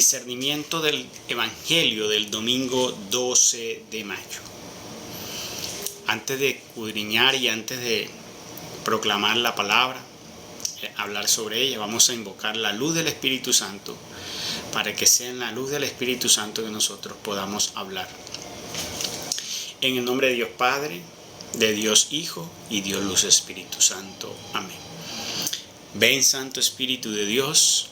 Discernimiento del Evangelio del domingo 12 de mayo. Antes de escudriñar y antes de proclamar la palabra, hablar sobre ella, vamos a invocar la luz del Espíritu Santo para que sea en la luz del Espíritu Santo que nosotros podamos hablar. En el nombre de Dios Padre, de Dios Hijo y Dios Luz Espíritu Santo. Amén. Ven, Santo Espíritu de Dios.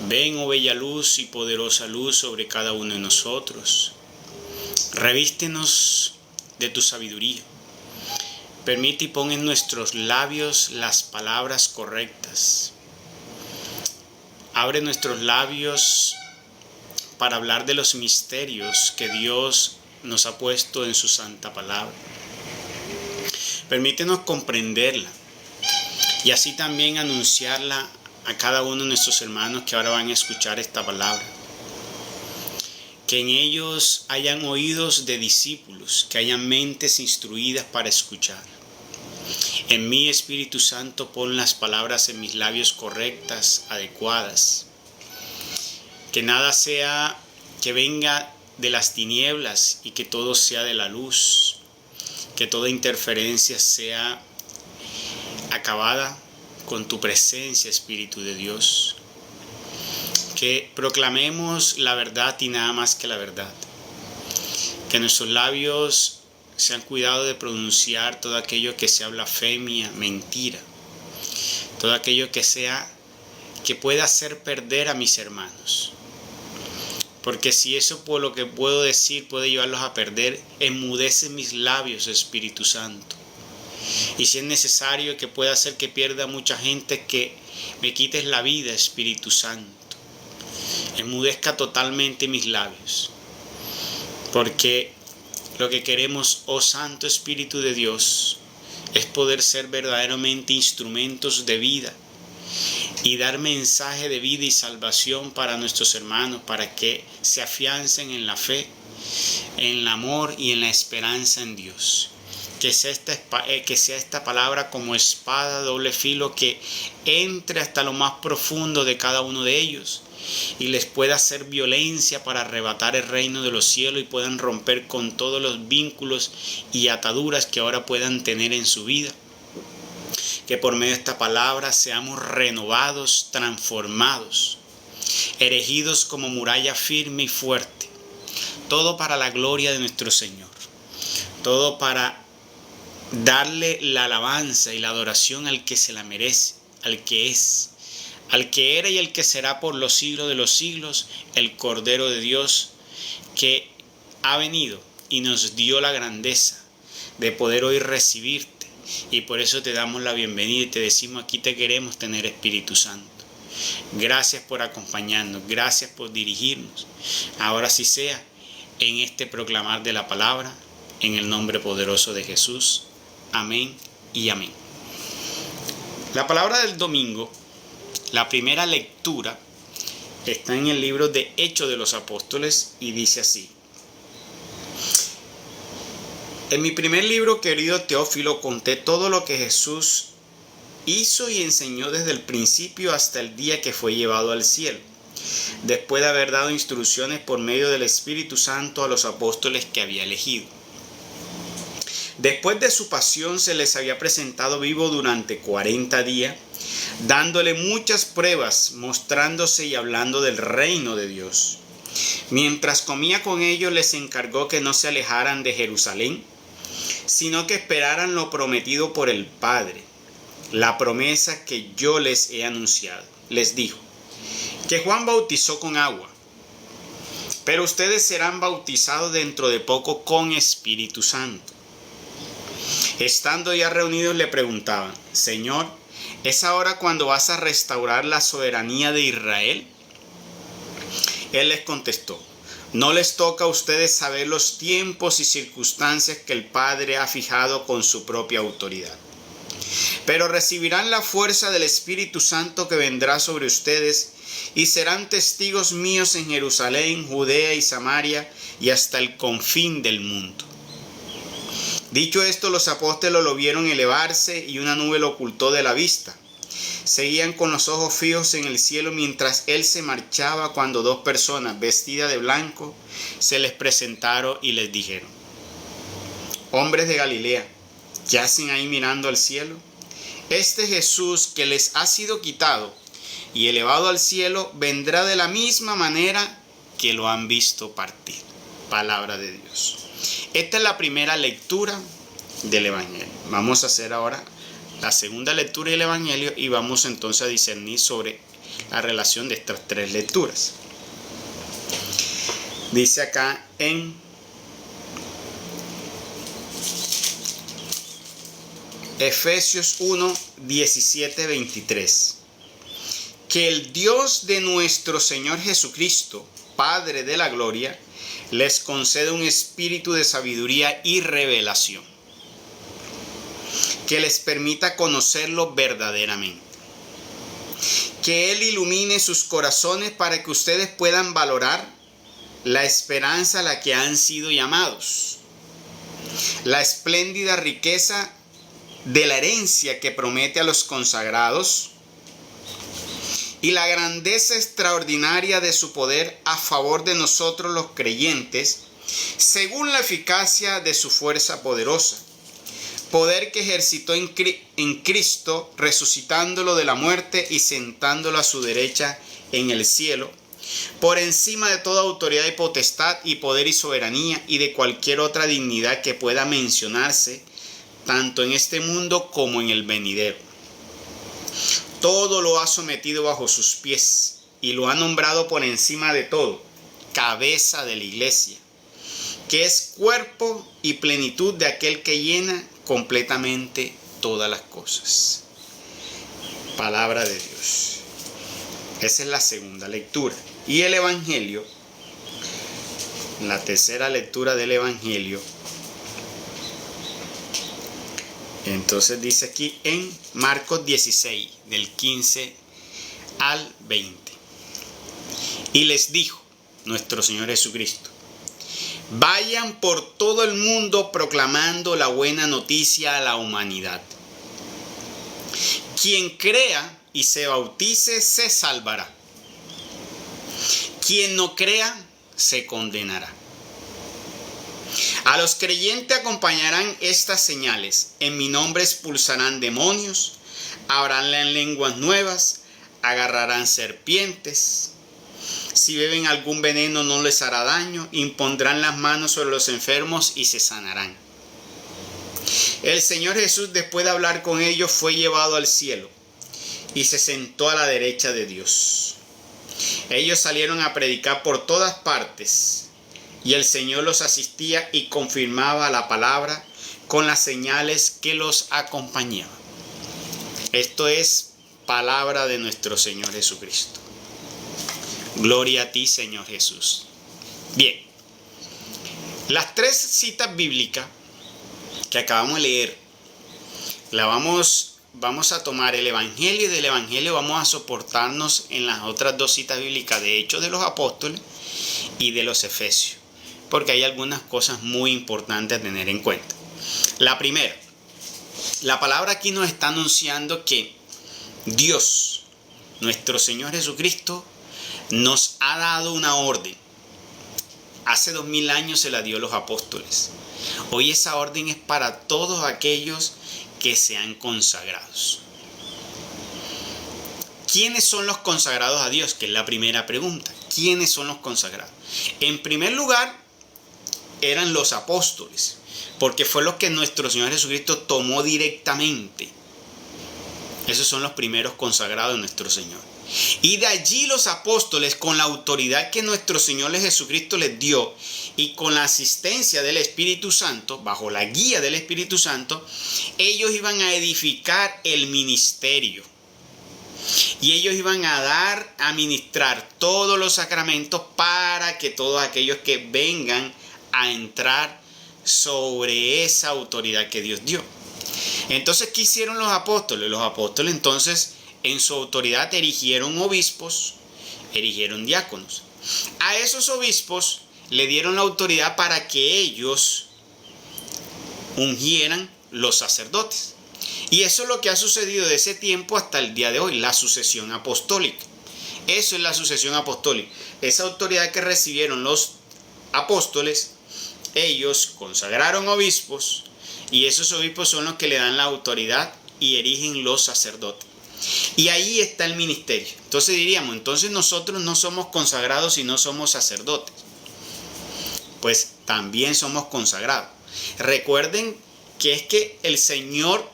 Ven, oh bella luz y poderosa luz sobre cada uno de nosotros. Revístenos de tu sabiduría. Permite y pon en nuestros labios las palabras correctas. Abre nuestros labios para hablar de los misterios que Dios nos ha puesto en su santa palabra. Permítenos comprenderla y así también anunciarla a cada uno de nuestros hermanos que ahora van a escuchar esta palabra. Que en ellos hayan oídos de discípulos, que hayan mentes instruidas para escuchar. En mí, Espíritu Santo, pon las palabras en mis labios correctas, adecuadas. Que nada sea que venga de las tinieblas y que todo sea de la luz. Que toda interferencia sea acabada con tu presencia, Espíritu de Dios. Que proclamemos la verdad y nada más que la verdad. Que nuestros labios sean cuidado de pronunciar todo aquello que sea blasfemia, mentira. Todo aquello que pueda hacer perder a mis hermanos. Porque si eso por lo que puedo decir puede llevarlos a perder, enmudece mis labios, Espíritu Santo. Y si es necesario que pueda hacer que pierda mucha gente, que me quites la vida, Espíritu Santo. Enmudezca totalmente mis labios. Porque lo que queremos, oh Santo Espíritu de Dios, es poder ser verdaderamente instrumentos de vida y dar mensaje de vida y salvación para nuestros hermanos, para que se afiancen en la fe, en el amor y en la esperanza en Dios. Que sea esta palabra como espada de doble filo que entre hasta lo más profundo de cada uno de ellos y les pueda hacer violencia para arrebatar el reino de los cielos y puedan romper con todos los vínculos y ataduras que ahora puedan tener en su vida. Que por medio de esta palabra seamos renovados, transformados, erigidos como muralla firme y fuerte. Todo para la gloria de nuestro Señor. Todo para darle la alabanza y la adoración al que se la merece, al que es, al que era y el que será por los siglos de los siglos, el Cordero de Dios que ha venido y nos dio la grandeza de poder hoy recibirte. Y por eso te damos la bienvenida y te decimos: aquí te queremos tener, Espíritu Santo. Gracias por acompañarnos, gracias por dirigirnos. Ahora sí sea en este proclamar de la palabra, en el nombre poderoso de Jesús. Amén y amén. La palabra del domingo, la primera lectura, está en el libro de Hechos de los Apóstoles y dice así. En mi primer libro, querido Teófilo, conté todo lo que Jesús hizo y enseñó desde el principio hasta el día que fue llevado al cielo, después de haber dado instrucciones por medio del Espíritu Santo a los apóstoles que había elegido. Después de su pasión se les había presentado vivo durante 40 días, dándole muchas pruebas, mostrándose y hablando del reino de Dios. Mientras comía con ellos les encargó que no se alejaran de Jerusalén, sino que esperaran lo prometido por el Padre, la promesa que yo les he anunciado. Les dijo que Juan bautizó con agua, pero ustedes serán bautizados dentro de poco con Espíritu Santo. Estando ya reunidos le preguntaban: Señor, ¿es ahora cuando vas a restaurar la soberanía de Israel? Él les contestó: no les toca a ustedes saber los tiempos y circunstancias que el Padre ha fijado con su propia autoridad. Pero recibirán la fuerza del Espíritu Santo que vendrá sobre ustedes y serán testigos míos en Jerusalén, Judea y Samaria y hasta el confín del mundo. Dicho esto, los apóstoles lo vieron elevarse y una nube lo ocultó de la vista. seguían con los ojos fijos en el cielo mientras él se marchaba, cuando dos personas vestidas de blanco se les presentaron y les dijeron: hombres de Galilea, ¿qué hacen ahí mirando al cielo? Este Jesús que les ha sido quitado y elevado al cielo vendrá de la misma manera que lo han visto partir. Palabra de Dios. Esta es la primera lectura del Evangelio. Vamos a hacer ahora la segunda lectura del Evangelio y vamos entonces a discernir sobre la relación de estas tres lecturas. Dice acá en Efesios 1, 17, 23. Que el Dios de nuestro Señor Jesucristo, Padre de la gloria, les conceda un espíritu de sabiduría y revelación, que les permita conocerlo verdaderamente. Que Él ilumine sus corazones para que ustedes puedan valorar la esperanza a la que han sido llamados, la espléndida riqueza de la herencia que promete a los consagrados y la grandeza extraordinaria de su poder a favor de nosotros los creyentes, según la eficacia de su fuerza poderosa, poder que ejercitó en Cristo, resucitándolo de la muerte y sentándolo a su derecha en el cielo, por encima de toda autoridad y potestad y poder y soberanía y de cualquier otra dignidad que pueda mencionarse, tanto en este mundo como en el venidero. Todo lo ha sometido bajo sus pies y lo ha nombrado por encima de todo, cabeza de la iglesia, que es cuerpo y plenitud de aquel que llena completamente todas las cosas. Palabra de Dios. Esa es la segunda lectura. Y el Evangelio, la tercera lectura del Evangelio, entonces dice aquí en Marcos 16, del 15 al 20. Y les dijo nuestro Señor Jesucristo: vayan por todo el mundo proclamando la buena noticia a la humanidad. Quien crea y se bautice se salvará. Quien no crea se condenará. A los creyentes acompañarán estas señales. En mi nombre expulsarán demonios, hablarán lenguas nuevas, agarrarán serpientes. Si beben algún veneno no les hará daño, impondrán las manos sobre los enfermos y se sanarán. El Señor Jesús, después de hablar con ellos, fue llevado al cielo y se sentó a la derecha de Dios. Ellos salieron a predicar por todas partes y el Señor los asistía y confirmaba la palabra con las señales que los acompañaban. Esto es palabra de nuestro Señor Jesucristo. Gloria a ti, Señor Jesús. Bien, las tres citas bíblicas que acabamos de leer, vamos a tomar el Evangelio, y del Evangelio vamos a soportarnos en las otras dos citas bíblicas de Hechos de los Apóstoles y de los Efesios, porque hay algunas cosas muy importantes a tener en cuenta. La primera, la palabra aquí nos está anunciando que Dios, nuestro Señor Jesucristo, nos ha dado una orden. Hace 2000 años se la dio a los apóstoles. Hoy esa orden es para todos aquellos que sean consagrados. ¿Quiénes son los consagrados a Dios? Que es la primera pregunta. ¿Quiénes son los consagrados? En primer lugar, eran los apóstoles, porque fue lo que nuestro Señor Jesucristo tomó directamente. Esos son los primeros consagrados de nuestro Señor. Y de allí los apóstoles, con la autoridad que nuestro Señor Jesucristo les dio y con la asistencia del Espíritu Santo, bajo la guía del Espíritu Santo, ellos iban a edificar el ministerio. Y ellos iban a ministrar todos los sacramentos para que todos aquellos que vengan a entrar sobre esa autoridad que Dios dio. Entonces, ¿qué hicieron los apóstoles? Los apóstoles entonces, en su autoridad, erigieron obispos, erigieron diáconos. A esos obispos le dieron la autoridad para que ellos ungieran los sacerdotes. Y eso es lo que ha sucedido de ese tiempo hasta el día de hoy, la sucesión apostólica. Eso es la sucesión apostólica. Esa autoridad que recibieron los apóstoles, ellos consagraron obispos y esos obispos son los que le dan la autoridad y erigen los sacerdotes. Y ahí está el ministerio. Entonces diríamos, entonces nosotros no somos consagrados y no somos sacerdotes. Pues también somos consagrados. Recuerden que es que el Señor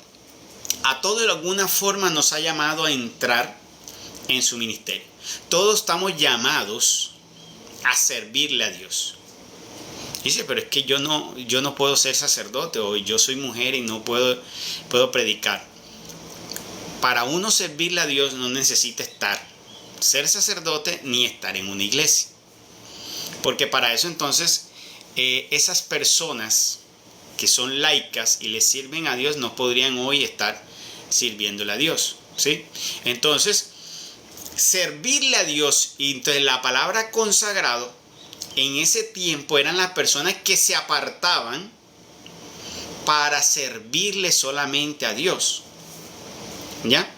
a todos de alguna forma nos ha llamado a entrar en su ministerio. Todos estamos llamados a servirle a Dios. Dice, pero es que yo no puedo ser sacerdote, o yo soy mujer y no puedo predicar. Para uno servirle a Dios no necesita ser sacerdote ni estar en una iglesia. Porque para eso entonces esas personas que son laicas y le sirven a Dios no podrían hoy estar sirviéndole a Dios, ¿sí? Entonces, servirle a Dios, y entonces la palabra consagrado en ese tiempo eran las personas que se apartaban para servirle solamente a Dios, ¿ya?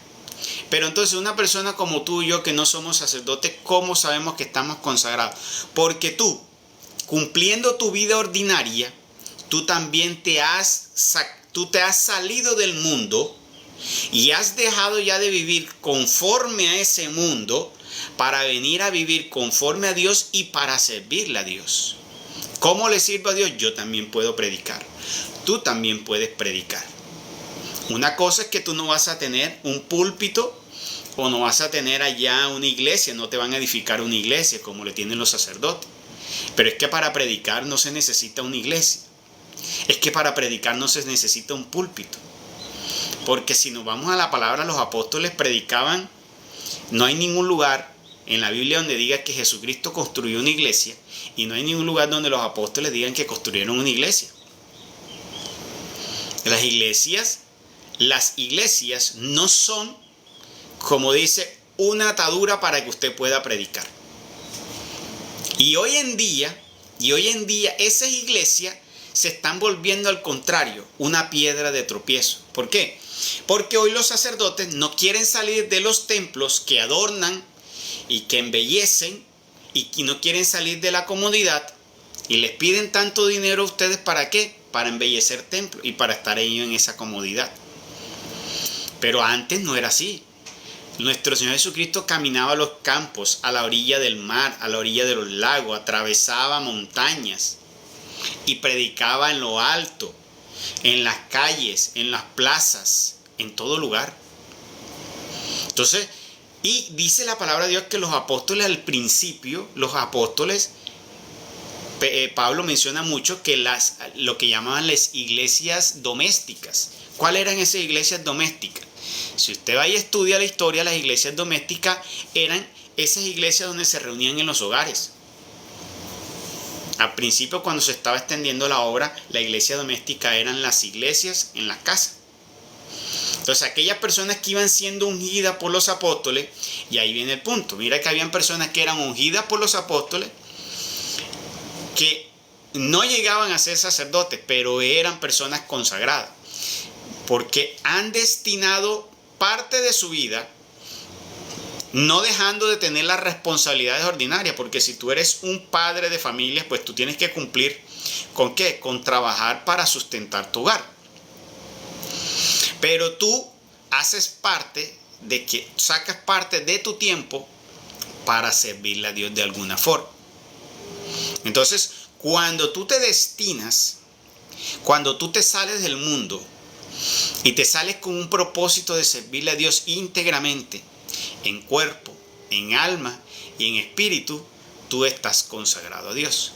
Pero entonces una persona como tú y yo que no somos sacerdotes, ¿cómo sabemos que estamos consagrados? Porque tú, cumpliendo tu vida ordinaria, tú también te has salido del mundo y has dejado ya de vivir conforme a ese mundo para venir a vivir conforme a Dios y para servirle a Dios. ¿Cómo le sirvo a Dios? Yo también puedo predicar. Tú también puedes predicar. Una cosa es que tú no vas a tener un púlpito o no vas a tener allá una iglesia, no te van a edificar una iglesia como le tienen los sacerdotes. Pero es que para predicar no se necesita una iglesia. Es que para predicar no se necesita un púlpito. Porque si nos vamos a la palabra, los apóstoles predicaban. No hay ningún lugar en la Biblia donde diga que Jesucristo construyó una iglesia, y no hay ningún lugar donde los apóstoles digan que construyeron una iglesia. Las iglesias no son, como dice, una atadura para que usted pueda predicar. Y hoy en día esas iglesias se están volviendo al contrario, una piedra de tropiezo. ¿Por qué? Porque hoy los sacerdotes no quieren salir de los templos que adornan y que embellecen, y no quieren salir de la comodidad, y les piden tanto dinero a ustedes, ¿para qué? Para embellecer templos y para estar ellos en esa comodidad. Pero antes no era así. Nuestro Señor Jesucristo caminaba a los campos, a la orilla del mar, a la orilla de los lagos, atravesaba montañas y predicaba en lo alto, en las calles, en las plazas, en todo lugar. Entonces, y dice la palabra de Dios que los apóstoles al principio, Pablo menciona mucho que lo que llamaban las iglesias domésticas. ¿Cuáles eran esas iglesias domésticas? Si usted va y estudia la historia, las iglesias domésticas eran esas iglesias donde se reunían en los hogares. Al principio, cuando se estaba extendiendo la obra, la iglesia doméstica eran las iglesias en las casas. Entonces, aquellas personas que iban siendo ungidas por los apóstoles, y ahí viene el punto, mira que habían personas que eran ungidas por los apóstoles, que no llegaban a ser sacerdotes, pero eran personas consagradas, porque han destinado parte de su vida, no dejando de tener las responsabilidades ordinarias, porque si tú eres un padre de familia, pues tú tienes que cumplir ¿con qué? Con trabajar para sustentar tu hogar. Pero tú sacas parte de tu tiempo para servirle a Dios de alguna forma. Entonces, cuando tú te destinas, cuando tú te sales del mundo y te sales con un propósito de servirle a Dios íntegramente, en cuerpo, en alma y en espíritu, tú estás consagrado a Dios.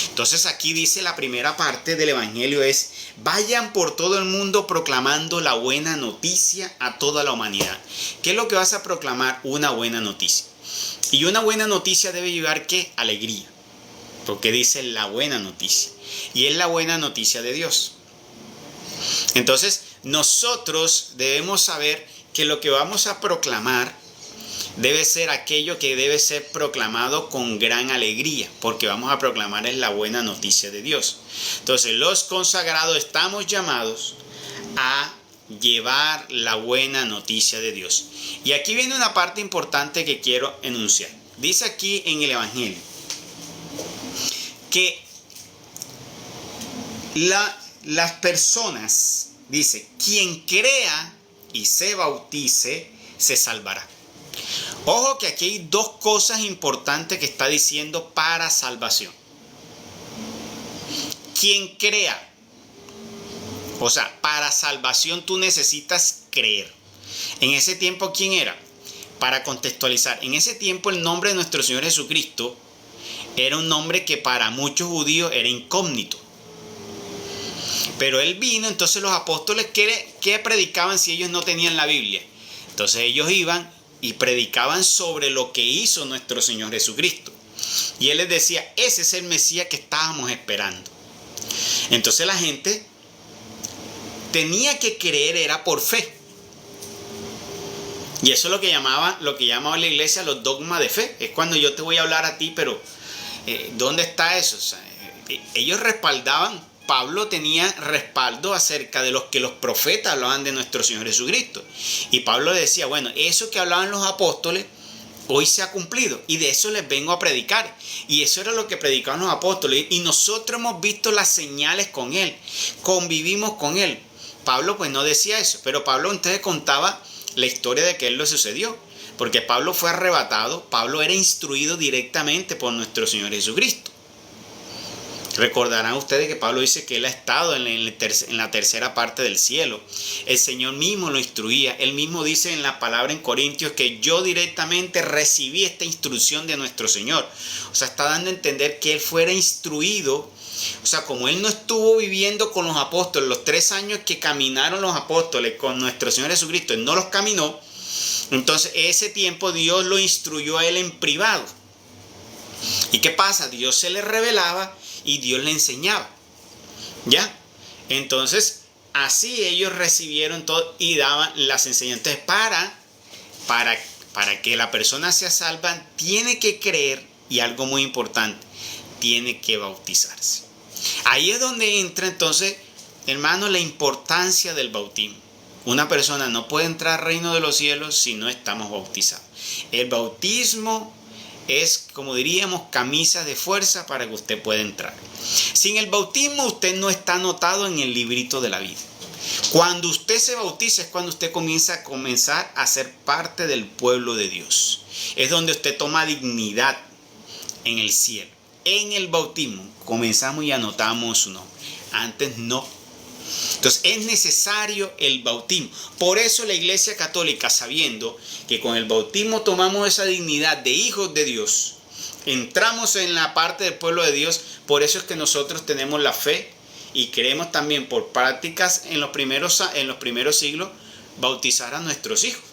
Entonces aquí dice la primera parte del evangelio es: vayan por todo el mundo proclamando la buena noticia a toda la humanidad. ¿Qué es lo que vas a proclamar? Una buena noticia. Y una buena noticia debe llevar ¿qué? Alegría. Porque dice la buena noticia. Y es la buena noticia de Dios. Entonces nosotros debemos saber que lo que vamos a proclamar debe ser aquello que debe ser proclamado con gran alegría, porque vamos a proclamar es la buena noticia de Dios. Entonces los consagrados estamos llamados a llevar la buena noticia de Dios. Y aquí viene una parte importante que quiero enunciar. Dice aquí en el Evangelio que las personas, dice, quien crea y se bautice, se salvará. Ojo que aquí hay dos cosas importantes que está diciendo para salvación. Quien crea, o sea, para salvación tú necesitas creer. En ese tiempo, ¿quién era? Para contextualizar, en ese tiempo el nombre de nuestro Señor Jesucristo era un nombre que para muchos judíos era incógnito. Pero Él vino, entonces los apóstoles, ¿qué predicaban si ellos no tenían la Biblia? Entonces ellos iban y predicaban sobre lo que hizo nuestro Señor Jesucristo. Y Él les decía, ese es el Mesías que estábamos esperando. Entonces la gente tenía que creer, era por fe. Y eso es lo que llamaba la iglesia los dogmas de fe. Es cuando yo te voy a hablar a ti, pero ¿dónde está eso? O sea, ellos respaldaban, Pablo tenía respaldo acerca de los que los profetas hablaban de nuestro Señor Jesucristo. Y Pablo decía, bueno, eso que hablaban los apóstoles, hoy se ha cumplido. Y de eso les vengo a predicar. Y eso era lo que predicaban los apóstoles. Y nosotros hemos visto las señales con Él. Convivimos con Él. Pablo pues no decía eso. Pero Pablo entonces contaba la historia de que Él lo sucedió. Porque Pablo fue arrebatado. Pablo era instruido directamente por nuestro Señor Jesucristo. Recordarán ustedes que Pablo dice que él ha estado en la tercera parte del cielo. El Señor mismo lo instruía. Él mismo dice en la palabra en Corintios que yo directamente recibí esta instrucción de nuestro Señor. O sea, está dando a entender que él fuera instruido. O sea, como él no estuvo viviendo con los apóstoles, los 3 años que caminaron los apóstoles con nuestro Señor Jesucristo, él no los caminó. Entonces, ese tiempo Dios lo instruyó a él en privado. ¿Y qué pasa? Dios se le revelaba y Dios le enseñaba. ¿Ya? Entonces, así ellos recibieron todo y daban las enseñanzas. Para que la persona sea salva, tiene que creer, y algo muy importante, tiene que bautizarse. Ahí es donde entra entonces, hermano, la importancia del bautismo. Una persona no puede entrar al reino de los cielos si no estamos bautizados. El bautismo es, como diríamos, camisa de fuerza para que usted pueda entrar. Sin el bautismo usted no está anotado en el librito de la vida. Cuando usted se bautiza es cuando usted comienza a ser parte del pueblo de Dios. Es donde usted toma dignidad en el cielo. En el bautismo comenzamos y anotamos su nombre. Antes no. Entonces es necesario el bautismo. Por eso la Iglesia Católica, sabiendo que con el bautismo tomamos esa dignidad de hijos de Dios, entramos en la parte del pueblo de Dios. Por eso es que nosotros tenemos la fe y queremos también por prácticas en los primeros siglos bautizar a nuestros hijos.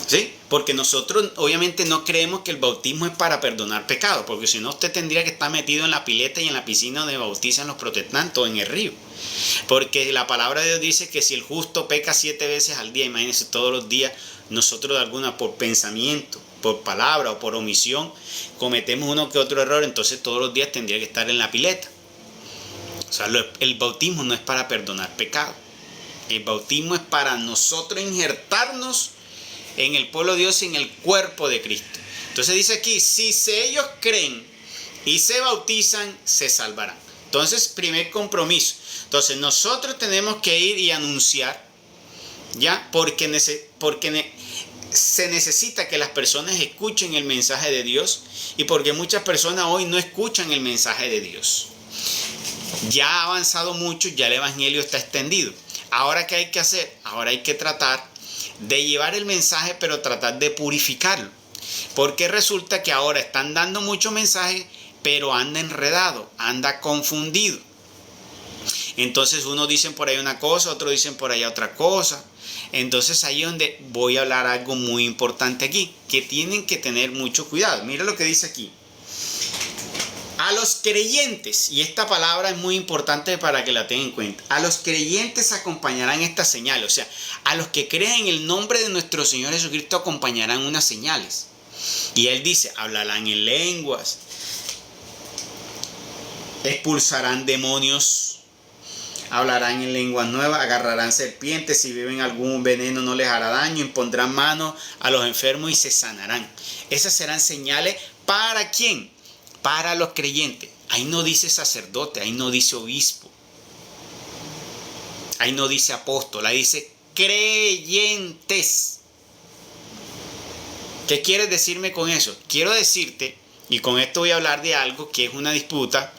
¿Sí? Porque nosotros obviamente no creemos que el bautismo es para perdonar pecados, porque si no usted tendría que estar metido en la pileta y en la piscina donde bautizan los protestantes o en el río. Porque la palabra de Dios dice que si el justo peca 7 veces al día, imagínense todos los días, nosotros de alguna por pensamiento, por palabra o por omisión, cometemos uno que otro error, entonces todos los días tendría que estar en la pileta. O sea, el bautismo no es para perdonar pecados. El bautismo es para nosotros injertarnos en el pueblo de Dios y en el cuerpo de Cristo. Entonces dice aquí, si ellos creen y se bautizan, se salvarán. Entonces, primer compromiso. Entonces, nosotros tenemos que ir y anunciar, ¿ya? Porque se necesita que las personas escuchen el mensaje de Dios y porque muchas personas hoy no escuchan el mensaje de Dios. Ya ha avanzado mucho, ya el evangelio está extendido. Ahora, ¿qué hay que hacer? Ahora hay que tratar de llevar el mensaje, pero tratar de purificarlo. Porque resulta que ahora están dando muchos mensajes, pero anda enredado, anda confundido. Entonces unos dicen por ahí una cosa, otros dicen por allá otra cosa. Entonces ahí es donde voy a hablar algo muy importante aquí, que tienen que tener mucho cuidado. Mira lo que dice aquí. A los creyentes, y esta palabra es muy importante para que la tengan en cuenta, a los creyentes acompañarán estas señales. O sea, a los que creen en el nombre de nuestro Señor Jesucristo acompañarán unas señales. Y Él dice, hablarán en lenguas, expulsarán demonios, hablarán en lenguas nuevas, agarrarán serpientes, si beben algún veneno no les hará daño, impondrán manos a los enfermos y se sanarán. Esas serán señales, ¿para quién? Para los creyentes. Ahí no dice sacerdote, ahí no dice obispo, ahí no dice apóstol, ahí dice creyentes. ¿Qué quieres decirme con eso? Quiero decirte, y con esto voy a hablar de algo que es una disputa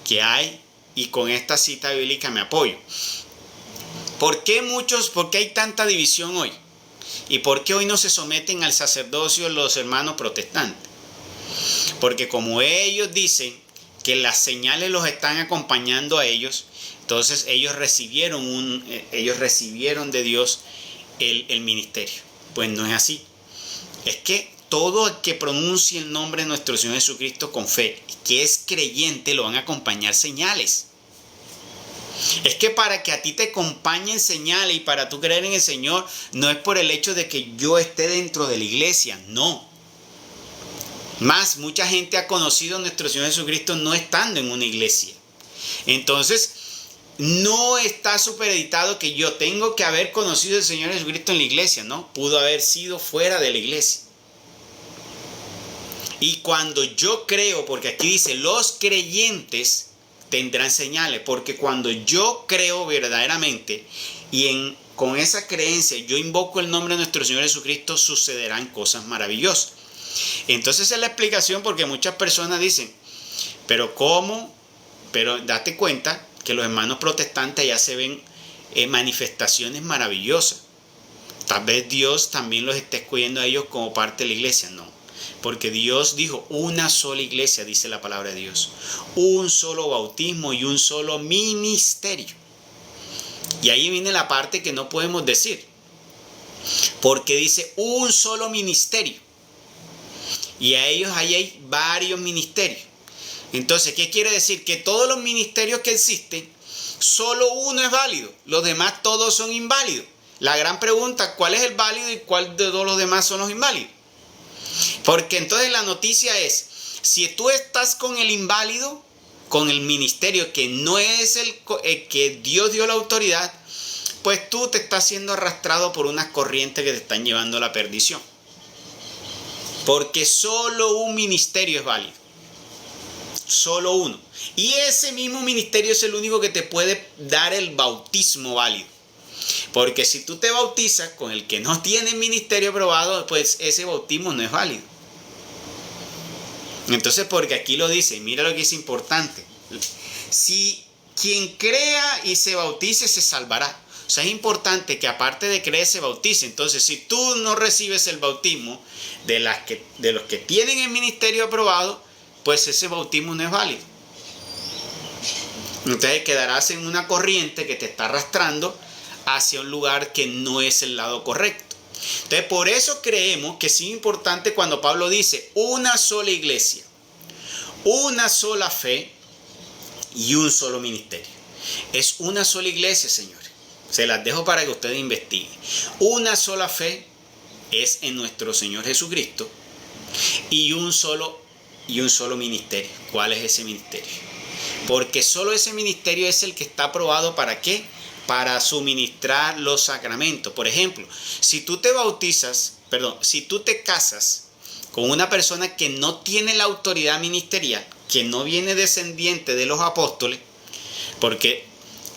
que hay, y con esta cita bíblica me apoyo. ¿Por qué hay tanta división hoy? ¿Y por qué hoy no se someten al sacerdocio los hermanos protestantes? Porque como ellos dicen que las señales los están acompañando a ellos, entonces ellos recibieron de Dios el ministerio. Pues no es así. Es que todo el que pronuncie el nombre de nuestro Señor Jesucristo con fe, que es creyente, lo van a acompañar señales. Es que para que a ti te acompañen señales y para tú creer en el Señor, no es por el hecho de que yo esté dentro de la iglesia, no. Más, mucha gente ha conocido a nuestro Señor Jesucristo no estando en una iglesia. Entonces, no está supeditado que yo tengo que haber conocido al Señor Jesucristo en la iglesia, ¿no? Pudo haber sido fuera de la iglesia. Y cuando yo creo, porque aquí dice, los creyentes tendrán señales, porque cuando yo creo verdaderamente y con esa creencia yo invoco el nombre de nuestro Señor Jesucristo, sucederán cosas maravillosas. Entonces es la explicación, porque muchas personas dicen, pero ¿cómo? Pero date cuenta que los hermanos protestantes ya se ven manifestaciones maravillosas. Tal vez Dios también los esté escogiendo a ellos como parte de la iglesia. No, porque Dios dijo una sola iglesia, dice la palabra de Dios, un solo bautismo y un solo ministerio. Y ahí viene la parte que no podemos decir, porque dice un solo ministerio. Y a ellos ahí hay varios ministerios. Entonces, ¿qué quiere decir? Que todos los ministerios que existen, solo uno es válido. Los demás todos son inválidos. La gran pregunta, ¿cuál es el válido y cuál de todos los demás son los inválidos? Porque entonces la noticia es, si tú estás con el inválido, con el ministerio que no es el que Dios dio la autoridad, pues tú te estás siendo arrastrado por unas corrientes que te están llevando a la perdición. Porque solo un ministerio es válido. Solo uno. Y ese mismo ministerio es el único que te puede dar el bautismo válido. Porque si tú te bautizas con el que no tiene ministerio aprobado, pues ese bautismo no es válido. Entonces, porque aquí lo dice, mira lo que es importante. Si quien crea y se bautice, se salvará. O sea, es importante que aparte de creer se bautice. Entonces, si tú no recibes el bautismo de los que tienen el ministerio aprobado, pues ese bautismo no es válido. Entonces quedarás en una corriente que te está arrastrando hacia un lugar que no es el lado correcto. Entonces, por eso creemos que es importante cuando Pablo dice una sola iglesia, una sola fe y un solo ministerio. Es una sola iglesia, señores. Se las dejo para que ustedes investiguen. Una sola fe es en nuestro Señor Jesucristo y un solo ministerio. ¿Cuál es ese ministerio? Porque solo ese ministerio es el que está aprobado ¿para qué? Para suministrar los sacramentos. Por ejemplo, si tú te casas con una persona que no tiene la autoridad ministerial, que no viene descendiente de los apóstoles, porque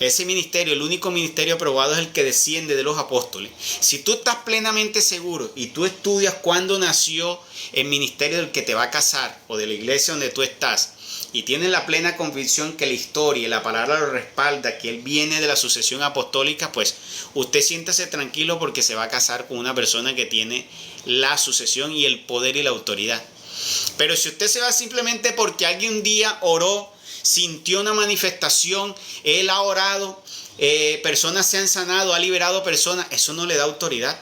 ese ministerio, el único ministerio aprobado es el que desciende de los apóstoles. Si tú estás plenamente seguro y tú estudias cuándo nació el ministerio del que te va a casar o de la iglesia donde tú estás, y tienes la plena convicción que la historia y la palabra lo respalda, que él viene de la sucesión apostólica, pues usted siéntase tranquilo porque se va a casar con una persona que tiene la sucesión y el poder y la autoridad. Pero si usted se va simplemente porque alguien un día oró, sintió una manifestación, él ha orado, personas se han sanado, ha liberado personas, eso no le da autoridad.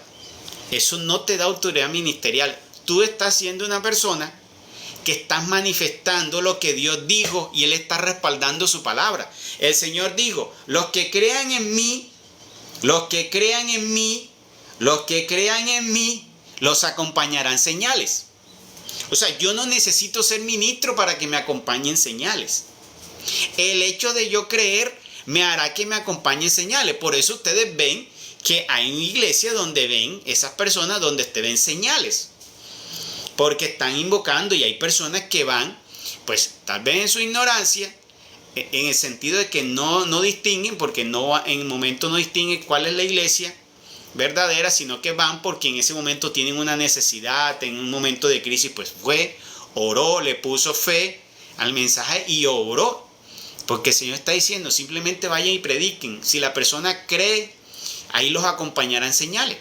Eso no te da autoridad ministerial. Tú estás siendo una persona que estás manifestando lo que Dios dijo y Él está respaldando su palabra. El Señor dijo, los que crean en mí, los acompañarán señales. O sea, yo no necesito ser ministro para que me acompañen señales. El hecho de yo creer me hará que me acompañen señales. Por eso ustedes ven que hay una iglesia donde ven esas personas, donde te ven señales. Porque están invocando y hay personas que van, pues tal vez en su ignorancia, en el sentido de que no distinguen, porque no en el momento no distinguen cuál es la iglesia verdadera, sino que van porque en ese momento tienen una necesidad, en un momento de crisis, pues fue, oró, le puso fe al mensaje y obró. Porque el Señor está diciendo, simplemente vayan y prediquen. Si la persona cree, ahí los acompañarán señales.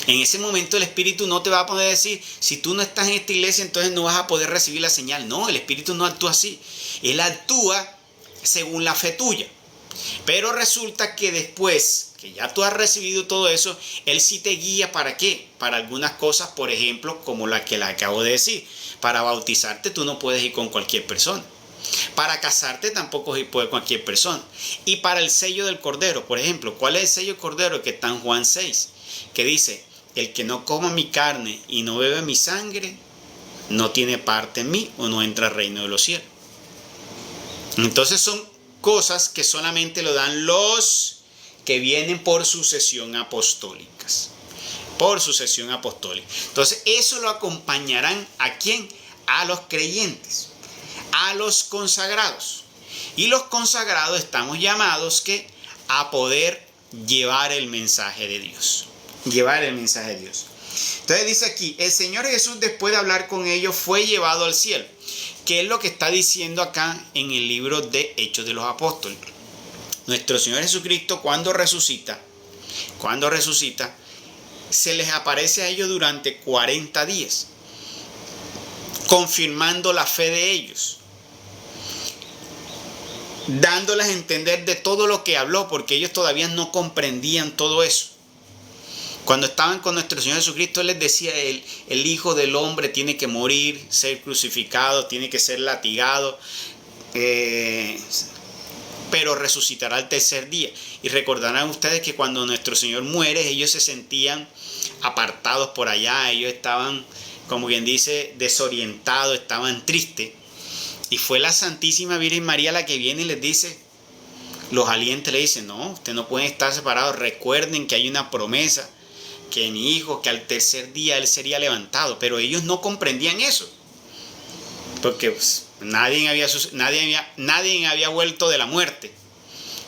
En ese momento el Espíritu no te va a poder decir, si tú no estás en esta iglesia, entonces no vas a poder recibir la señal. No, el Espíritu no actúa así. Él actúa según la fe tuya. Pero resulta que después que ya tú has recibido todo eso, Él sí te guía ¿para qué? Para algunas cosas, por ejemplo, como la que le acabo de decir. Para bautizarte tú no puedes ir con cualquier persona. Para casarte tampoco puede cualquier persona. Y para el sello del Cordero, por ejemplo, ¿cuál es el sello del Cordero que está en Juan 6? Que dice, el que no coma mi carne y no bebe mi sangre, no tiene parte en mí o no entra al reino de los cielos. Entonces son cosas que solamente lo dan los que vienen por sucesión apostólicas. Por sucesión apostólica. Entonces eso lo acompañarán ¿a quién? A los creyentes, a los consagrados. Y los consagrados estamos llamados ¿qué? A poder llevar el mensaje de Dios. Llevar el mensaje de Dios. Entonces dice aquí, el Señor Jesús después de hablar con ellos fue llevado al cielo. ¿Qué es lo que está diciendo acá en el libro de Hechos de los Apóstoles? Nuestro Señor Jesucristo cuando resucita, se les aparece a ellos durante 40 días, confirmando la fe de ellos, dándoles a entender de todo lo que habló, porque ellos todavía no comprendían todo eso. Cuando estaban con nuestro Señor Jesucristo, Él les decía, el Hijo del Hombre tiene que morir, ser crucificado, tiene que ser latigado, pero resucitará al tercer día. Y recordarán ustedes que cuando nuestro Señor muere, ellos se sentían apartados por allá, ellos estaban, como quien dice, desorientados, estaban tristes. Y fue la Santísima Virgen María la que viene y les dice, los alienta, le dice, no, ustedes no pueden estar separados, recuerden que hay una promesa, que mi hijo, que al tercer día él sería levantado. Pero ellos no comprendían eso, porque pues, nadie había vuelto de la muerte.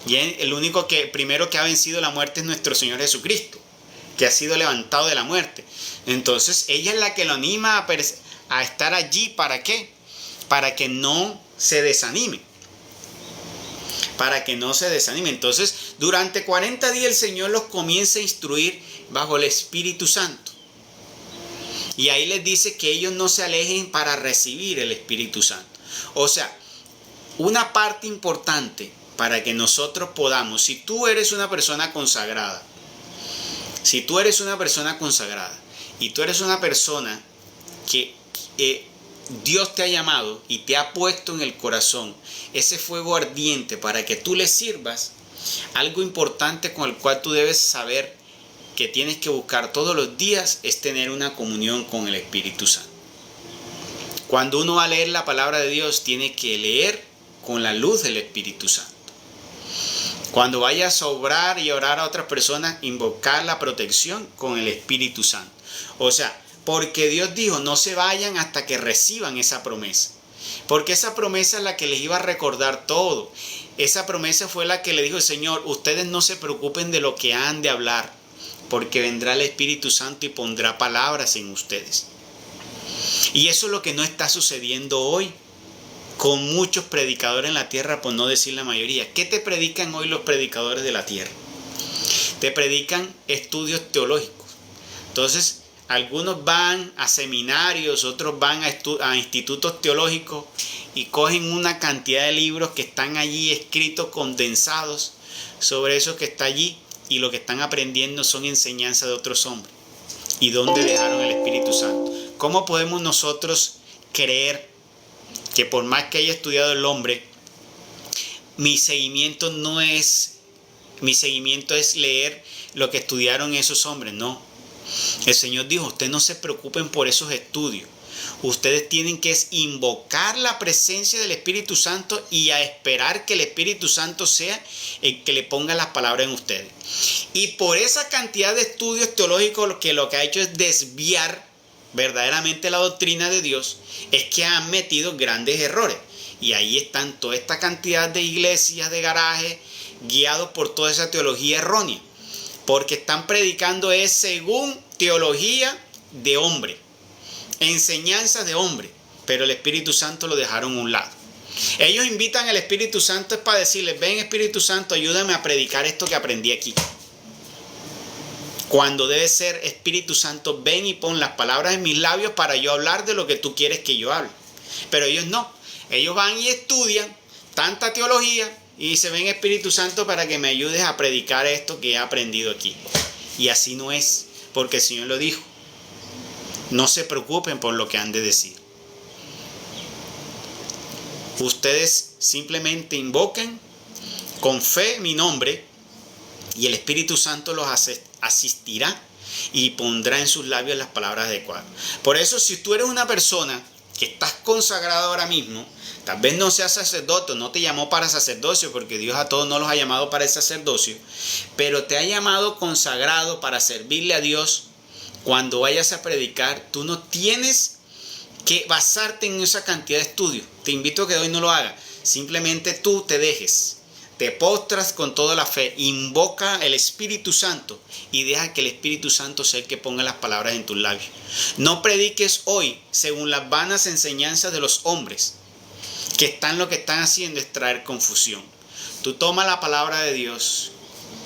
Y el único primero que ha vencido la muerte es nuestro Señor Jesucristo, que ha sido levantado de la muerte. Entonces ella es la que lo anima a estar allí. ¿Para qué? Para que no se desanime. Para que no se desanime. Entonces durante 40 días el Señor los comienza a instruir bajo el Espíritu Santo. Y ahí les dice que ellos no se alejen para recibir el Espíritu Santo. O sea, una parte importante para que nosotros podamos, si tú eres una persona consagrada, y tú eres una persona que Dios te ha llamado y te ha puesto en el corazón ese fuego ardiente para que tú le sirvas, algo importante con el cual tú debes saber que tienes que buscar todos los días es tener una comunión con el Espíritu Santo. Cuando uno va a leer la palabra de Dios, tiene que leer con la luz del Espíritu Santo. Cuando vayas a obrar y orar a otras personas, invocar la protección con el Espíritu Santo. O sea, porque Dios dijo, no se vayan hasta que reciban esa promesa. Porque esa promesa es la que les iba a recordar todo. Esa promesa fue la que le dijo el Señor, ustedes no se preocupen de lo que han de hablar, porque vendrá el Espíritu Santo y pondrá palabras en ustedes. Y eso es lo que no está sucediendo hoy con muchos predicadores en la tierra, por no decir la mayoría. ¿Qué te predican hoy los predicadores de la tierra? Te predican estudios teológicos. Entonces, algunos van a seminarios, otros van a institutos teológicos y cogen una cantidad de libros que están allí escritos, condensados sobre eso que está allí, y lo que están aprendiendo son enseñanzas de otros hombres. ¿Y dónde dejaron el Espíritu Santo? ¿Cómo podemos nosotros creer que por más que haya estudiado el hombre, mi seguimiento es leer lo que estudiaron esos hombres? No. El Señor dijo, ustedes no se preocupen por esos estudios, Ustedes tienen que invocar la presencia del Espíritu Santo y a esperar que el Espíritu Santo sea el que le ponga las palabras en ustedes. Y por esa cantidad de estudios teológicos que lo que ha hecho es desviar verdaderamente la doctrina de Dios, es que han metido grandes errores. Y ahí están toda esta cantidad de iglesias, de garajes, guiados por toda esa teología errónea. Porque están predicando es según teología de hombre, enseñanzas de hombre, pero el Espíritu Santo lo dejaron a un lado. Ellos invitan al Espíritu Santo es para decirles: ven Espíritu Santo, ayúdame a predicar esto que aprendí aquí. Cuando debe ser: Espíritu Santo, ven y pon las palabras en mis labios para yo hablar de lo que tú quieres que yo hable. Pero ellos no, ellos van y estudian tanta teología y dicen: ven Espíritu Santo para que me ayudes a predicar esto que he aprendido aquí. Y así no es, porque el Señor lo dijo: no se preocupen por lo que han de decir. Ustedes simplemente invoquen con fe mi nombre y el Espíritu Santo los asistirá y pondrá en sus labios las palabras adecuadas. Por eso, si tú eres una persona que estás consagrado ahora mismo, tal vez no seas sacerdote, no te llamó para sacerdocio, porque Dios a todos no los ha llamado para el sacerdocio, pero te ha llamado consagrado para servirle a Dios. Cuando vayas a predicar, tú no tienes que basarte en esa cantidad de estudios. Te invito a que hoy no lo hagas. Simplemente tú te dejes, te postras con toda la fe, invoca el Espíritu Santo y deja que el Espíritu Santo sea el que ponga las palabras en tus labios. No prediques hoy según las vanas enseñanzas de los hombres, que lo que están haciendo es traer confusión. Tú toma la palabra de Dios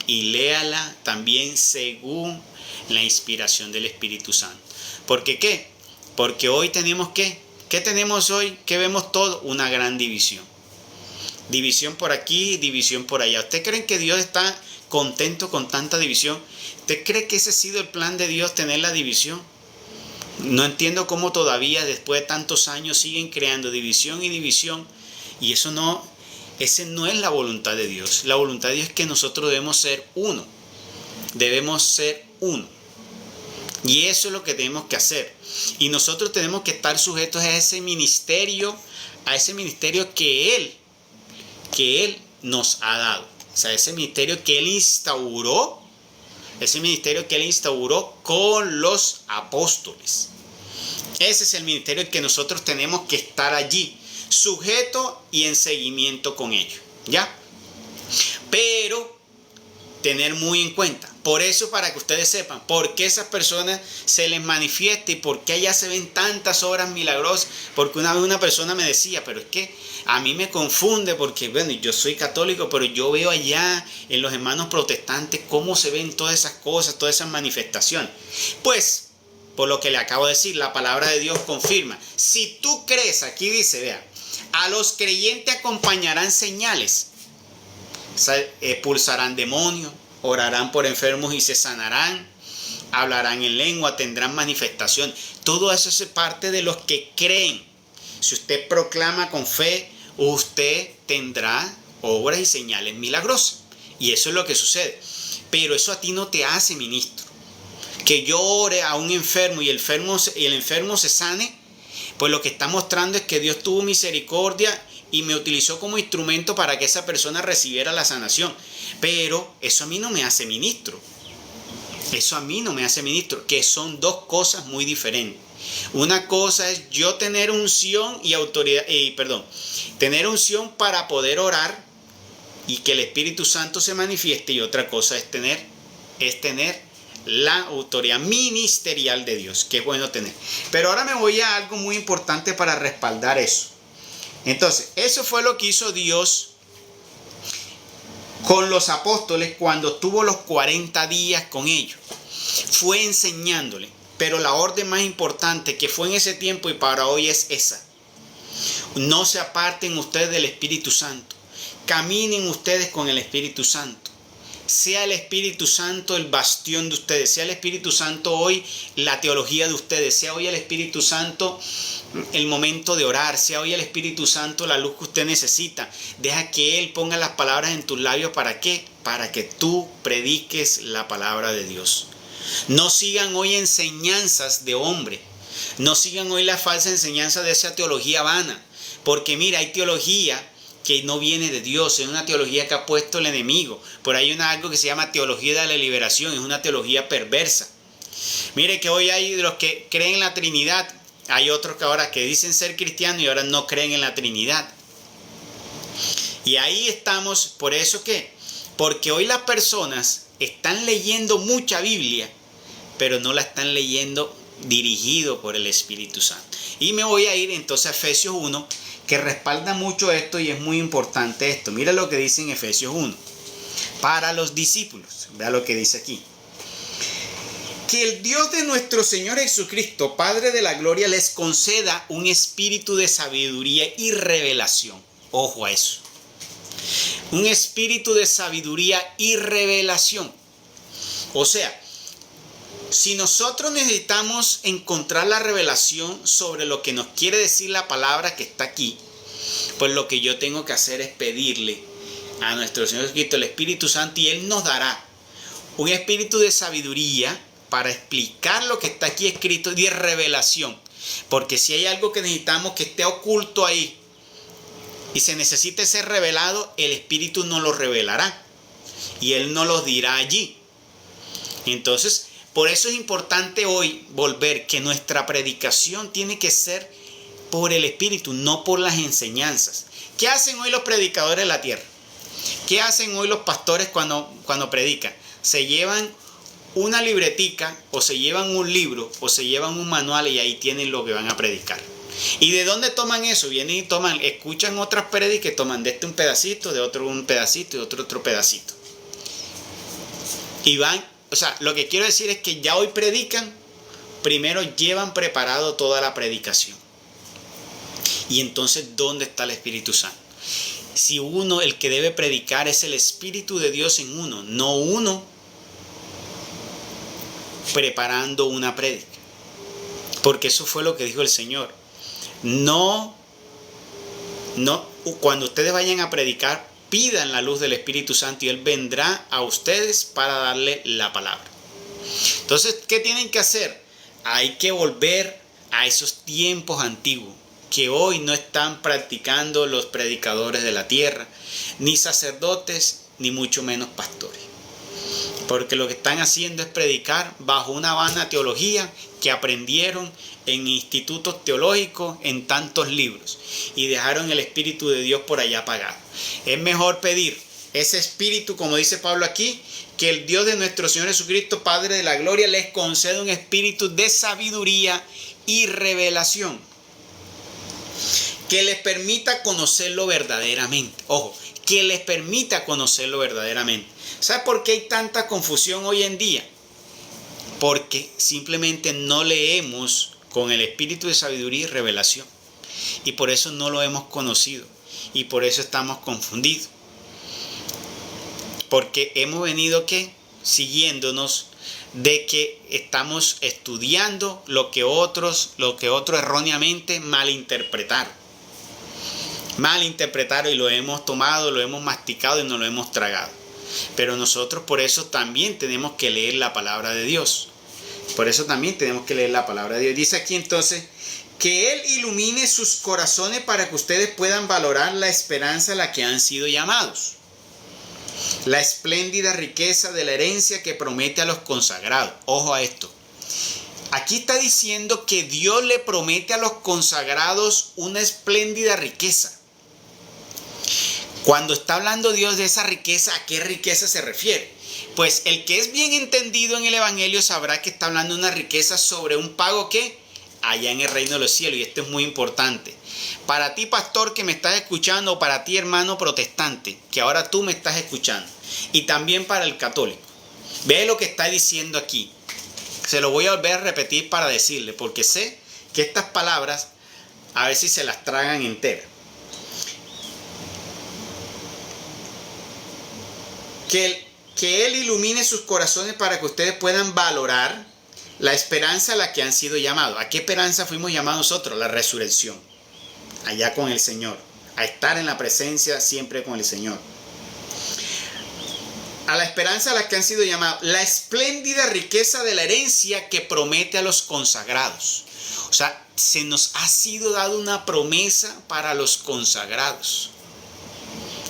y léala también según la inspiración del Espíritu Santo. ¿Por qué? Porque hoy tenemos ¿qué tenemos hoy? ¿Qué vemos todo? Una gran división. División por aquí, división por allá. ¿Usted cree que Dios está contento con tanta división? ¿Usted cree que ese ha sido el plan de Dios, tener la división? No entiendo cómo todavía después de tantos años siguen creando división y división. Y esa no es la voluntad de Dios. La voluntad de Dios es que nosotros debemos ser uno. Debemos ser uno. Y eso es lo que tenemos que hacer. Y nosotros tenemos que estar sujetos a ese ministerio que Él nos ha dado. O sea, ese ministerio que Él instauró, con los apóstoles. Ese es el ministerio en que nosotros tenemos que estar allí, sujeto y en seguimiento con ellos. ¿Ya? Pero tener muy en cuenta. Por eso, para que ustedes sepan por qué esas personas se les manifiesta y por qué allá se ven tantas obras milagrosas. Porque una vez una persona me decía: pero es que a mí me confunde porque, bueno, yo soy católico, pero yo veo allá en los hermanos protestantes cómo se ven todas esas cosas, todas esas manifestaciones. Pues, por lo que le acabo de decir, la palabra de Dios confirma. Si tú crees, aquí dice, vea, a los creyentes acompañarán señales. Expulsarán demonios, orarán por enfermos y se sanarán, hablarán en lengua, tendrán manifestación. Todo eso es parte de los que creen. Si usted proclama con fe, usted tendrá obras y señales milagrosas. Y eso es lo que sucede. Pero eso a ti no te hace ministro. Que yo ore a un enfermo y el enfermo se sane, pues lo que está mostrando es que Dios tuvo misericordia y me utilizó como instrumento para que esa persona recibiera la sanación. Pero eso a mí no me hace ministro. Que son dos cosas muy diferentes. Una cosa es yo tener unción y autoridad, tener unción para poder orar y que el Espíritu Santo se manifieste, y otra cosa es tener la autoridad ministerial de Dios, que es bueno tener. Pero ahora me voy a algo muy importante para respaldar eso. Entonces, eso fue lo que hizo Dios con los apóstoles cuando tuvo los 40 días con ellos. Fue enseñándole, pero la orden más importante que fue en ese tiempo y para hoy es esa: no se aparten ustedes del Espíritu Santo, caminen ustedes con el Espíritu Santo. Sea el Espíritu Santo el bastión de ustedes, sea el Espíritu Santo hoy la teología de ustedes, sea hoy el Espíritu Santo el momento de orar, sea hoy el Espíritu Santo la luz que usted necesita. Deja que Él ponga las palabras en tus labios. ¿Para qué? Para que tú prediques la palabra de Dios. No sigan hoy enseñanzas de hombre. No sigan hoy la falsa enseñanza de esa teología vana. Porque mira, hay teología que no viene de Dios, es una teología que ha puesto el enemigo. Por ahí hay algo que se llama teología de la liberación, es una teología perversa. Mire que hoy hay los que creen en la Trinidad, hay otros que ahora que dicen ser cristianos y ahora no creen en la Trinidad. Y ahí estamos, por eso que, porque hoy las personas están leyendo mucha Biblia, pero no la están leyendo dirigido por el Espíritu Santo. Y me voy a ir entonces a Efesios 1, que respalda mucho esto y es muy importante esto. Mira lo que dice en Efesios 1. Para los discípulos, vea lo que dice aquí. Que el Dios de nuestro Señor Jesucristo, Padre de la gloria, les conceda un espíritu de sabiduría y revelación. Ojo a eso. Un espíritu de sabiduría y revelación. O sea, si nosotros necesitamos encontrar la revelación sobre lo que nos quiere decir la palabra que está aquí, pues lo que yo tengo que hacer es pedirle a nuestro Señor Jesucristo el Espíritu Santo y Él nos dará un espíritu de sabiduría para explicar lo que está aquí escrito y de revelación. Porque si hay algo que necesitamos que esté oculto ahí y se necesite ser revelado, el Espíritu nos lo revelará y Él nos lo dirá allí. Entonces, por eso es importante hoy volver que nuestra predicación tiene que ser por el Espíritu, no por las enseñanzas. ¿Qué hacen hoy los predicadores de la tierra? ¿Qué hacen hoy los pastores cuando predican? Se llevan una libretica o se llevan un libro o se llevan un manual y ahí tienen lo que van a predicar. ¿Y de dónde toman eso? Vienen y escuchan otras prédicas y toman de este un pedacito, de otro un pedacito y otro pedacito. Y van, o sea, lo que quiero decir es que ya hoy predican, primero llevan preparado toda la predicación. Y entonces, ¿dónde está el Espíritu Santo? Si uno, el que debe predicar es el Espíritu de Dios en uno, no uno preparando una prédica. Porque eso fue lo que dijo el Señor. No, cuando ustedes vayan a predicar, pidan la luz del Espíritu Santo y Él vendrá a ustedes para darle la palabra. Entonces, ¿qué tienen que hacer? Hay que volver a esos tiempos antiguos que hoy no están practicando los predicadores de la tierra, ni sacerdotes, ni mucho menos pastores. Porque lo que están haciendo es predicar bajo una vana teología que aprendieron en institutos teológicos, en tantos libros, y dejaron el Espíritu de Dios por allá apagado. Es mejor pedir ese Espíritu, como dice Pablo aquí, que el Dios de nuestro Señor Jesucristo, Padre de la gloria, les conceda un espíritu de sabiduría y revelación, que les permita conocerlo verdaderamente. Ojo, que les permita conocerlo verdaderamente. ¿Sabe por qué hay tanta confusión hoy en día? Porque simplemente no leemos con el espíritu de sabiduría y revelación. Y por eso no lo hemos conocido. Y por eso estamos confundidos. Porque hemos venido siguiéndonos de que estamos estudiando lo que otros erróneamente malinterpretaron. Malinterpretaron y lo hemos tomado, lo hemos masticado y nos lo hemos tragado. Pero nosotros por eso también tenemos que leer la palabra de Dios. Por eso también tenemos que leer la palabra de Dios. Dice aquí entonces, que Él ilumine sus corazones para que ustedes puedan valorar la esperanza a la que han sido llamados. La espléndida riqueza de la herencia que promete a los consagrados. Ojo a esto. Aquí está diciendo que Dios le promete a los consagrados una espléndida riqueza. Cuando está hablando Dios de esa riqueza, ¿a qué riqueza se refiere? Pues el que es bien entendido en el Evangelio sabrá que está hablando de una riqueza sobre un pago que allá en el reino de los cielos. Y esto es muy importante. Para ti, pastor, que me estás escuchando, o para ti, hermano protestante, que ahora tú me estás escuchando, y también para el católico. Ve lo que está diciendo aquí. Se lo voy a volver a repetir para decirle, porque sé que estas palabras a ver si se las tragan enteras. Que Él ilumine sus corazones para que ustedes puedan valorar la esperanza a la que han sido llamados. ¿A qué esperanza fuimos llamados nosotros? La resurrección. Allá con el Señor. A estar en la presencia siempre con el Señor. A la esperanza a la que han sido llamados. La espléndida riqueza de la herencia que promete a los consagrados. O sea, se nos ha sido dado una promesa para los consagrados.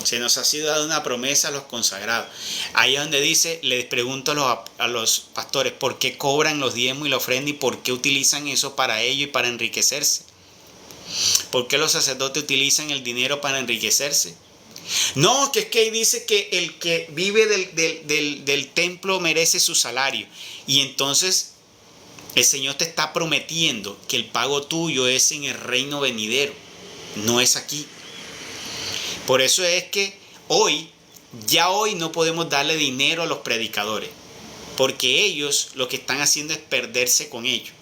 Se nos ha sido dada una promesa a los consagrados. Ahí es donde dice, les pregunto a los pastores, ¿por qué cobran los diezmos y la ofrenda y por qué utilizan eso para ello y para enriquecerse? ¿Por qué los sacerdotes utilizan el dinero para enriquecerse? No, que es que ahí dice que el que vive del templo merece su salario. Y entonces el Señor te está prometiendo que el pago tuyo es en el reino venidero, no es aquí. Por eso es que hoy no podemos darle dinero a los predicadores, porque ellos lo que están haciendo es perderse con ellos.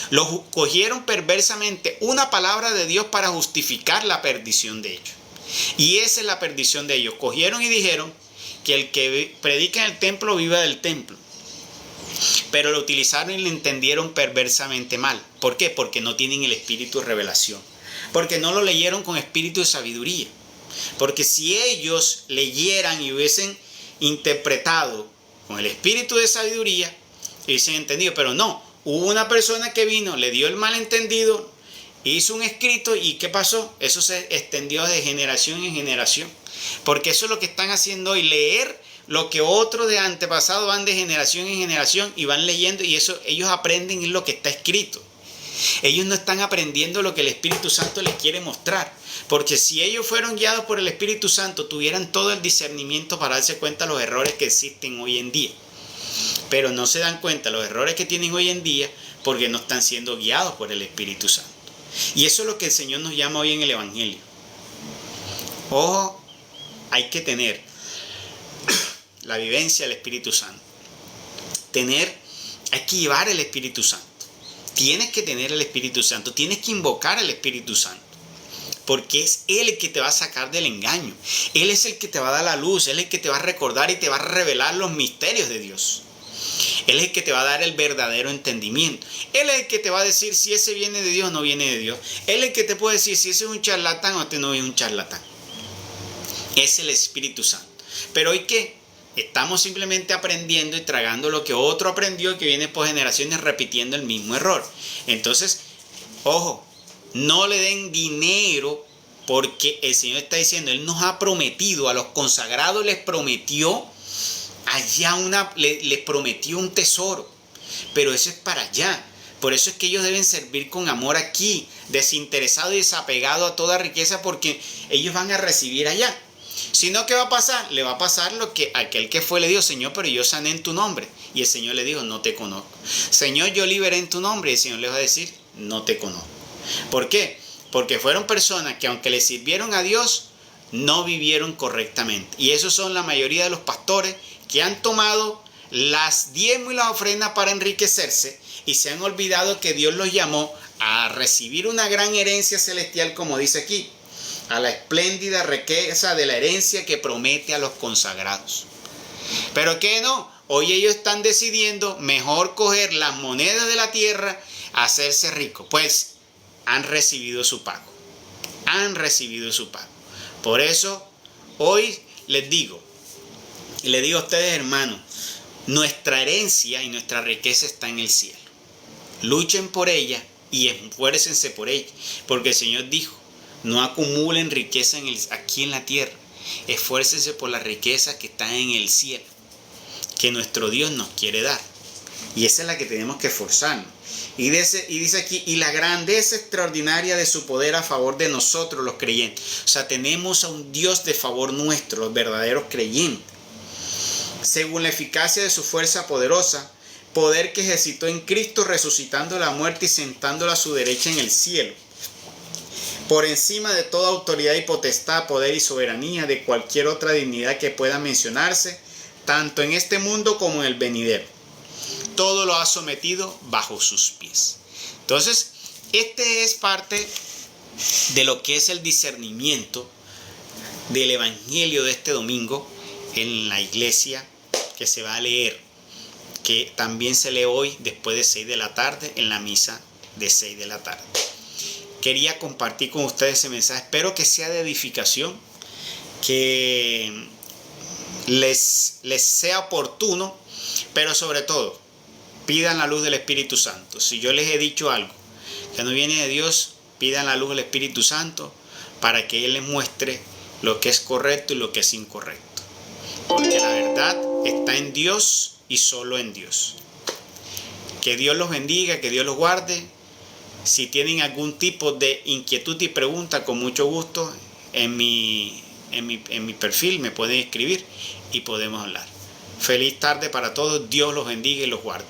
Los cogieron perversamente una palabra de Dios para justificar la perdición de ellos. Y esa es la perdición de ellos. Cogieron y dijeron que el que predica en el templo viva del templo. Pero lo utilizaron y lo entendieron perversamente mal. ¿Por qué? Porque no tienen el espíritu de revelación. Porque no lo leyeron con espíritu de sabiduría. Porque si ellos leyeran y hubiesen interpretado con el espíritu de sabiduría, hubiesen entendido. Pero no, hubo una persona que vino, le dio el malentendido, hizo un escrito y ¿qué pasó? Eso se extendió de generación en generación. Porque eso es lo que están haciendo hoy, leer lo que otros de antepasado van de generación en generación y van leyendo, y eso ellos aprenden lo que está escrito. Ellos no están aprendiendo lo que el Espíritu Santo les quiere mostrar. Porque si ellos fueron guiados por el Espíritu Santo, tuvieran todo el discernimiento para darse cuenta de los errores que existen hoy en día. Pero no se dan cuenta de los errores que tienen hoy en día porque no están siendo guiados por el Espíritu Santo. Y eso es lo que el Señor nos llama hoy en el Evangelio. Ojo, hay que tener la vivencia del Espíritu Santo. Hay que llevar el Espíritu Santo. Tienes que tener el Espíritu Santo. Tienes que invocar al Espíritu Santo. Porque es Él el que te va a sacar del engaño. Él es el que te va a dar la luz. Él es el que te va a recordar y te va a revelar los misterios de Dios. Él es el que te va a dar el verdadero entendimiento. Él es el que te va a decir si ese viene de Dios o no viene de Dios. Él es el que te puede decir si ese es un charlatán o este no es un charlatán. Es el Espíritu Santo. Pero hoy ¿qué? Estamos simplemente aprendiendo y tragando lo que otro aprendió, que viene por generaciones repitiendo el mismo error. Entonces, ojo, no le den dinero porque el Señor está diciendo, Él nos ha prometido, a los consagrados les prometió les prometió un tesoro, pero eso es para allá. Por eso es que ellos deben servir con amor aquí, desinteresado y desapegado a toda riqueza, porque ellos van a recibir allá. Si no, ¿qué va a pasar? Le va a pasar lo que aquel que fue le dijo, Señor, pero yo sané en tu nombre. Y el Señor le dijo, no te conozco. Señor, yo liberé en tu nombre. Y el Señor le va a decir, no te conozco. ¿Por qué? Porque fueron personas que aunque le sirvieron a Dios, no vivieron correctamente. Y esos son la mayoría de los pastores que han tomado las diezmos y las ofrendas para enriquecerse y se han olvidado que Dios los llamó a recibir una gran herencia celestial, como dice aquí, a la espléndida riqueza de la herencia que promete a los consagrados. Pero que no, hoy ellos están decidiendo mejor coger las monedas de la tierra, hacerse ricos, pues han recibido su pago. Han recibido su pago. Por eso hoy les digo, y les digo a ustedes, hermanos, nuestra herencia y nuestra riqueza está en el cielo. Luchen por ella y esfuércense por ella, porque el Señor dijo, no acumulen riqueza aquí en la tierra, esfuércense por la riqueza que está en el cielo, que nuestro Dios nos quiere dar. Y esa es la que tenemos que esforzarnos. Y dice aquí, y la grandeza extraordinaria de su poder a favor de nosotros los creyentes. O sea, tenemos a un Dios de favor nuestro, los verdaderos creyentes. Según la eficacia de su fuerza poderosa, poder que ejercitó en Cristo resucitando la muerte y sentándola a su derecha en el cielo. Por encima de toda autoridad y potestad, poder y soberanía, de cualquier otra dignidad que pueda mencionarse, tanto en este mundo como en el venidero. Todo lo ha sometido bajo sus pies. Entonces, este es parte de lo que es el discernimiento del Evangelio de este domingo en la iglesia que se va a leer, que también se lee hoy después de 6 de la tarde en la misa de 6 de la tarde. Quería compartir con ustedes ese mensaje. Espero que sea de edificación, que les sea oportuno, pero sobre todo pidan la luz del Espíritu Santo. Si yo les he dicho algo que no viene de Dios, pidan la luz del Espíritu Santo para que Él les muestre lo que es correcto y lo que es incorrecto. Porque la verdad está en Dios y solo en Dios. Que Dios los bendiga, que Dios los guarde. Si tienen algún tipo de inquietud y pregunta, con mucho gusto en mi perfil me pueden escribir y podemos hablar. Feliz tarde para todos. Dios los bendiga y los guarde.